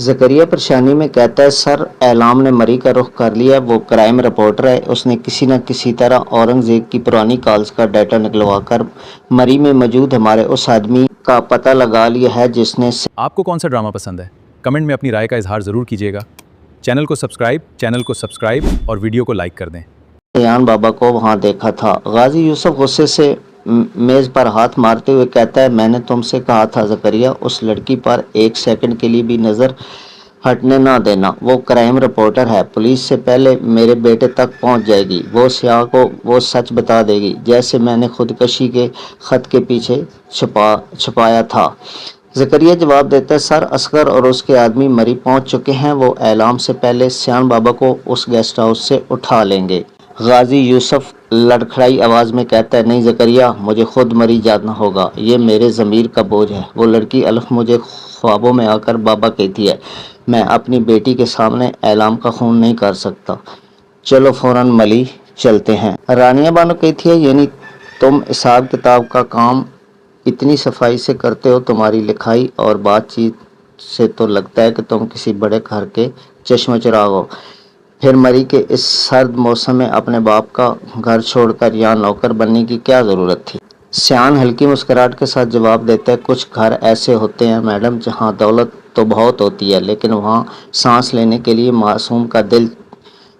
ज़करिया परेशानी में कहता है, सर एलाम ने मरी का रुख कर लिया। वो क्राइम रिपोर्टर है। उसने किसी न किसी तरह औरंगज़ेब की पुरानी कॉल्स का डाटा निकलवा कर मरी में मौजूद हमारे उस आदमी का पता लगा लिया है जिसने आपको कौन सा ड्रामा पसंद है? कमेंट में अपनी राय का इजहार ज़रूर कीजिएगा। चैनल को सब्सक्राइब और वीडियो को लाइक कर दें। सयान बाबा को वहां देखा था। गाजी यूसुफ गुस्से से मेज़ पर हाथ मारते हुए कहता है, मैंने तुमसे कहा था ज़करिया, उस लड़की पर एक सेकंड के लिए भी नज़र हटने ना देना। वो क्राइम रिपोर्टर है। पुलिस से पहले मेरे बेटे तक पहुंच जाएगी। वो सियाह को वो सच बता देगी जैसे मैंने खुदकशी के ख़त के पीछे छुपाया था। ज़करिया जवाब देता है, सर असगर और उसके आदमी मरी पहुंच चुके हैं। वो एलाम से पहले सियान बाबा को उस गेस्ट हाउस से उठा लेंगे। गाजी यूसुफ लड़खड़ाई आवाज़ में कहता है, नहीं ज़करिया, मुझे खुद मरी जाना होगा। ये मेरे ज़मीर का बोझ है। वो लड़की अल्फ मुझे ख्वाबों में आकर बाबा कहती है, मैं अपनी बेटी के सामने एलाम का खून नहीं कर सकता। चलो फ़ौरन मली चलते हैं। रानिया बानो कहती है, यानी तुम हिसाब किताब का काम इतनी सफाई से करते हो। तुम्हारी लिखाई और बातचीत से तो लगता है कि तुम किसी बड़े घर के चश्मे चिराग हो। फिर मरी के इस सर्द मौसम में अपने बाप का घर छोड़कर यहाँ नौकर बनने की क्या ज़रूरत थी? सियान हल्की मुस्कुराहट के साथ जवाब देता है, कुछ घर ऐसे होते हैं मैडम जहाँ दौलत तो बहुत होती है लेकिन वहाँ सांस लेने के लिए मासूम का दिल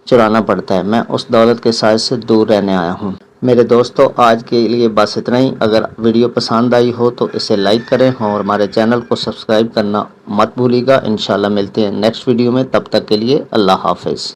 चुराना पड़ता है। मैं उस दौलत के साय से दूर रहने आया हूँ। मेरे दोस्तों, आज के लिए बस इतना ही। अगर वीडियो पसंद आई हो तो इसे लाइक करें और हमारे चैनल को सब्सक्राइब करना मत भूलिएगा। इंशाल्लाह मिलते हैं नेक्स्ट वीडियो में। तब तक के लिए अल्लाह हाफ़िज़।